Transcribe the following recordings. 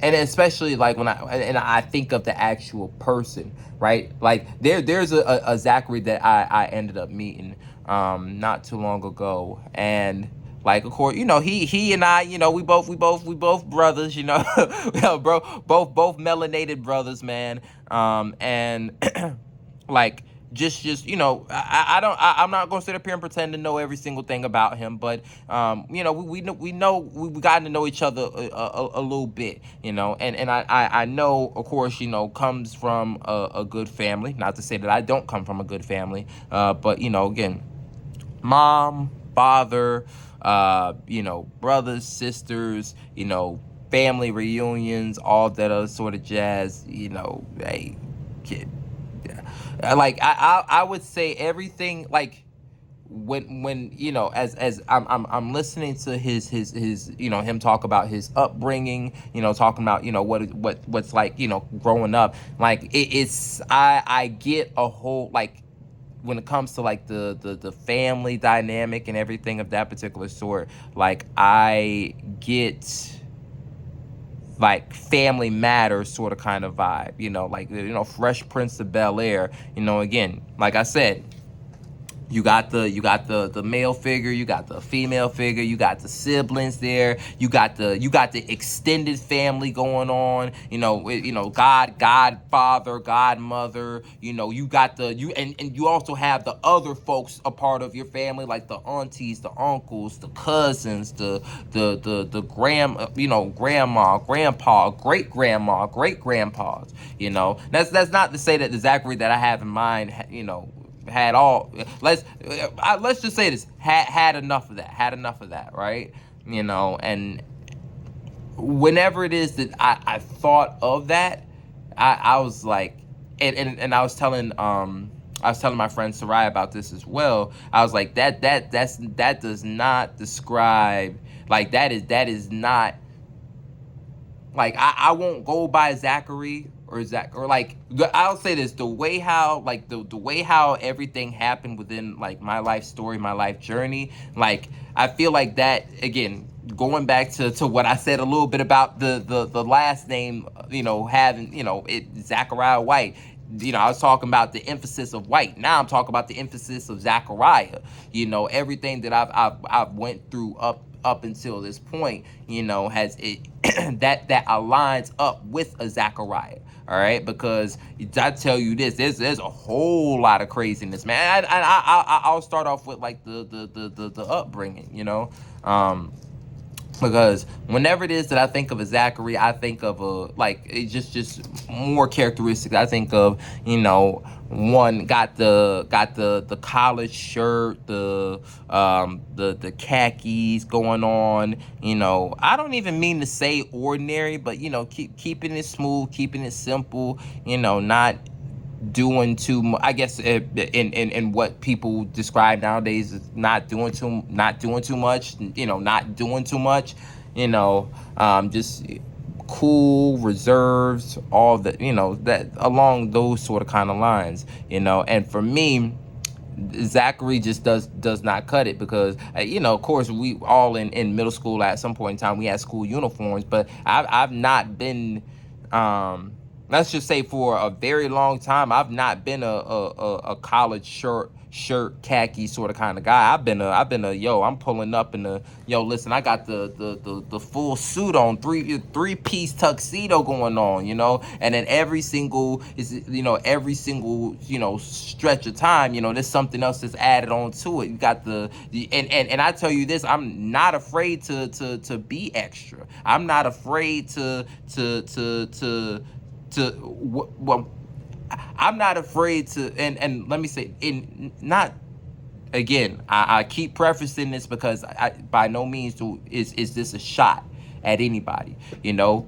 and especially like when I think of the actual person, right? Like there's a Zachary that I ended up meeting not too long ago, and like of course he and I, we both brothers, bro, both melanated brothers, man. And like just I'm not gonna sit up here and pretend to know every single thing about him, but we gotten to know each other a little bit, and I know, of course, comes from a good family. Not to say that I don't come from a good family, but again, mom, father, brothers, sisters, family reunions, all that other sort of jazz. Hey, kid, like I would say everything, like when as I'm listening to his him talk about his upbringing, talking about what's like, growing up, like it's I get a whole, like, when it comes to like the family dynamic and everything of that particular sort, like I get like Family Matters sort of kind of vibe, like Fresh Prince of Bel-Air, again, like I said, you got the male figure, you got the female figure, you got the siblings there, you got the extended family going on, godfather, godmother, you got and you also have the other folks a part of your family, like the aunties, the uncles, the cousins, the grandma, grandpa, great grandma, great grandpas. That's not to say that the Zachary that I have in mind, had all, let's just say this, had enough of that, right? And whenever it is that I thought of that, I was like, and I was telling my friend Sarai about this as well. I was like, that does not describe, like, that is not, like, I won't go by Zachary or Zach, or like, I'll say this, the way how, like, the way how everything happened within like my life story, my life journey, like I feel like that, again, going back to what I said a little bit about the last name, having, it Zachariah White. I was talking about the emphasis of White. Now I'm talking about the emphasis of Zachariah. Everything that I've went through up until this point, has it that aligns up with a Zachariah. All right, because I tell you this, there's a whole lot of craziness, man. I'll start off with like the upbringing, because whenever it is that I think of a Zachary, I think of a, like, it's just more characteristics. I think of, one got the collared shirt, the khakis going on. I don't even mean to say ordinary, but keeping it smooth, keeping it simple. Not doing too much, I guess, in what people describe nowadays as not doing too much, not doing too much, just cool, reserves, all that, that along those sort of kind of lines, and for me, Zachary just does not cut it, because of course, we all in middle school at some point in time we had school uniforms, but I've not been, let's just say, for a very long time, I've not been a college shirt khaki sort of kind of guy. I've been a yo, I'm pulling up in the, yo, listen, I got the full suit on, three-piece tuxedo going on, and then every single stretch of time, there's something else that's added on to it. You got and I tell you this, I'm not afraid to be extra. I'm not afraid well, I'm not afraid to, and let me say, in not, again, I keep prefacing this because I by no means is this a shot at anybody,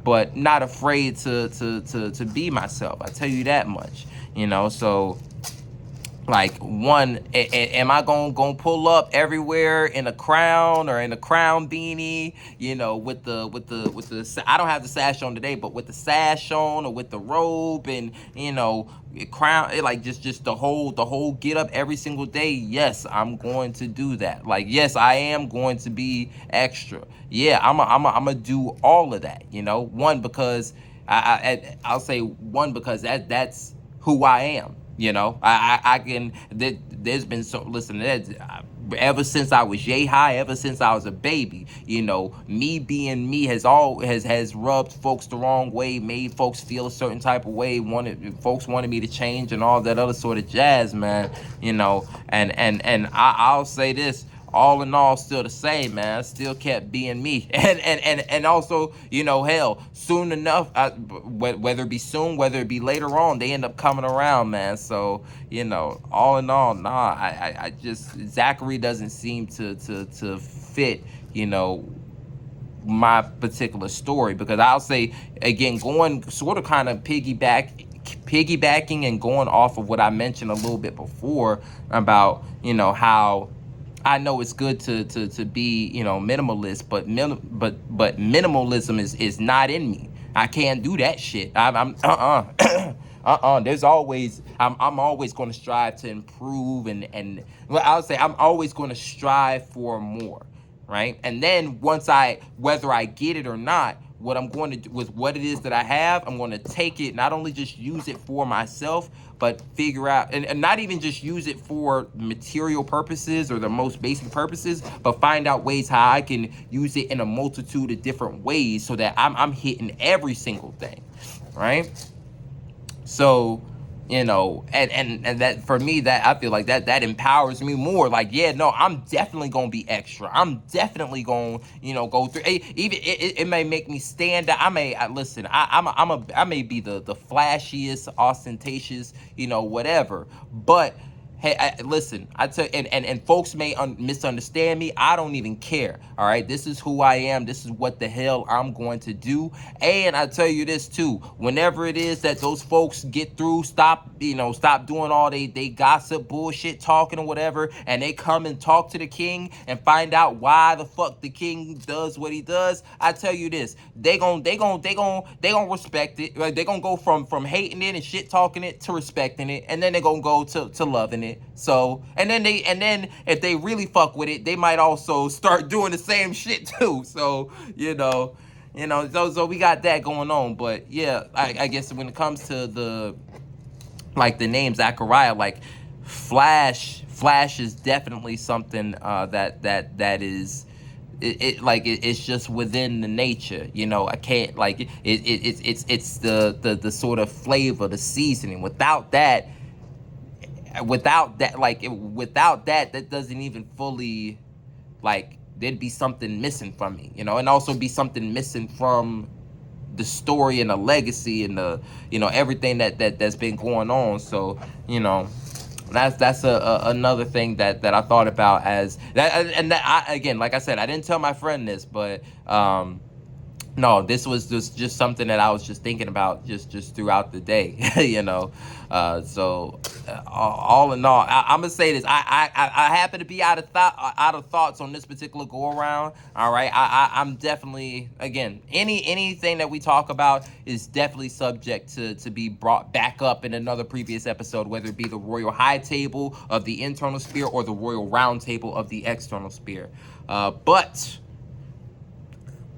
but not afraid to be myself. I tell you that much, so Like, one, am I gonna pull up everywhere in a crown or in a crown beanie, with the I don't have the sash on today, but with the sash on or with the robe and crown, like just the whole get up every single day? Yes, I'm going to do that. Like, yes, I am going to be extra. Yeah, I'm a do all of that. One, because I'll say one, because that's who I am. I can. There's been so, listen. Ever since I was yay high, ever since I was a baby, me being me has rubbed folks the wrong way, made folks feel a certain type of way, wanted me to change and all that other sort of jazz, man. I'll say this. All in all, still the same, man. I still kept being me, and also, hell, soon enough, whether it be soon, whether it be later on, they end up coming around, man. So, all in all, nah, I just, Zachary doesn't seem to fit, my particular story, because I'll say again, going sort of kind of piggybacking and going off of what I mentioned a little bit before about how I know it's good to be minimalist, but minimalism is not in me. I can't do that shit. I'm There's always I'm always going to strive to improve, and well, I would say I'm always going to strive for more, right? And then whether I get it or not, what I'm going to do with what it is that I have, I'm going to take it, not only just use it for myself, but figure out, and not even just use it for material purposes or the most basic purposes, but find out ways how I can use it in a multitude of different ways so that I'm hitting every single thing, right? So, and that, for me, that I feel like that empowers me more. Like, yeah, no, I'm definitely gonna be extra. I'm definitely gonna go through. Even it may make me stand out. Listen. I may be the flashiest, ostentatious, whatever, but hey, listen, I tell, and folks may misunderstand me. I don't even care. All right, this is who I am. This is what the hell I'm going to do. And I tell you this too: whenever it is that those folks get through, stop doing all they gossip, bullshit, talking or whatever, and they come and talk to the king and find out why the fuck the king does what he does. I tell you this: they gon' respect it. Like, they gonna go from hating it and shit talking it to respecting it, and then they gonna go to loving it. So, and then if they really fuck with it, they might also start doing the same shit too. So, so we got that going on. But yeah, I guess when it comes to the name Zachariah, like Flash is definitely something that is it's just within the nature. I can't, like, it's the sort of flavor, the seasoning. Without that, that doesn't even fully, like, there'd be something missing from me, and also be something missing from the story and the legacy and the everything that's been going on. So that's another thing that I thought about as that. And that, again, like I said, I didn't tell my friend this, but no, this was just something that I was just thinking about just throughout the day. So all in all, I'm gonna say this: I happen to be out of thoughts on this particular go around. All right, I'm definitely, again, anything that we talk about is definitely subject to be brought back up in another previous episode, whether it be the royal high table of the internal sphere or the royal round table of the external sphere. But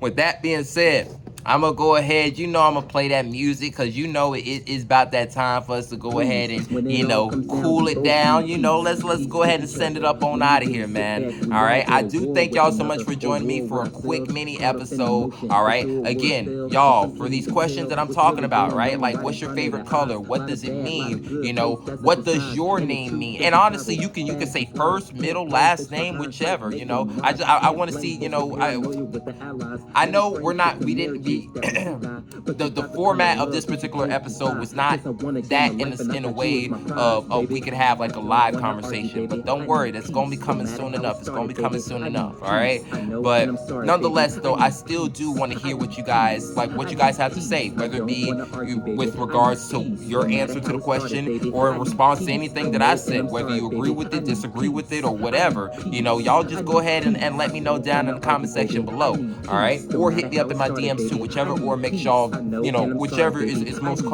with that being said, I'm going to go ahead. I'm going to play that music because it is about that time for us to go ahead and, cool it down. Let's go ahead and send it up on out of here, man. All right. I do thank y'all so much for joining me for a quick mini episode. All right. Again, y'all, for these questions that I'm talking about, right? Like, what's your favorite color? What does it mean? What does your name mean? And honestly, you can say first, middle, last name, whichever, I want to see, I know we the format of this particular episode was not that in a way of we could have like a live conversation. But don't worry, that's gonna be coming soon enough. It's gonna be coming soon enough. All right. But nonetheless, though, I still do want to hear what you guys have to say, whether it be with regards to your answer to the question or in response to anything that I said, whether you agree with it, disagree with it, or whatever. You know, y'all just go ahead and let me know down in the comment section below. All right, or hit me up in my DMs too, whichever, or make y'all, you know, whichever is most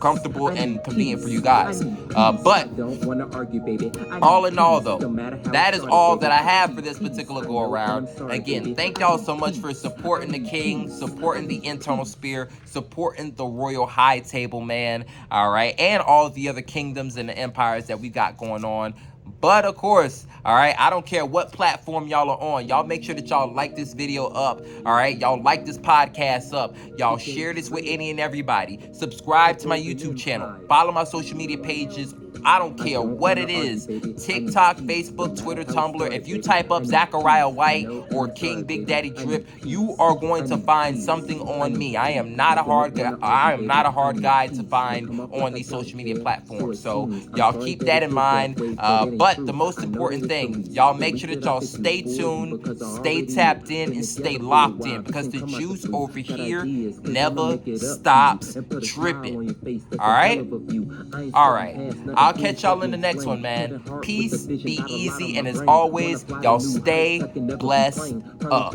comfortable and convenient for you guys. But all in all, though, that is all that I have for this particular go around. Again, thank y'all so much for supporting the king, supporting the internal spear, supporting the royal high table, man. All right, and all the other kingdoms and the empires that we got going on. But of course, all right, I don't care what platform y'all are on. Y'all make sure that y'all like this video up. All right, y'all like this podcast up. Y'all share this with any and everybody. Subscribe to my YouTube channel. Follow my social media pages. I don't care what it is. TikTok, Facebook, Twitter, Tumblr. If you type up Zachariah White or King Big Daddy Drip, you are going to find something on me. I am not a hard guy to find on these social media platforms. So y'all keep that in mind. But the most important thing, y'all make sure that y'all stay tuned, stay tapped in, and stay locked in, because the juice over here never stops dripping. All right? All right. I'll catch y'all in the next one, man. Peace, be easy, and as always, y'all stay blessed up.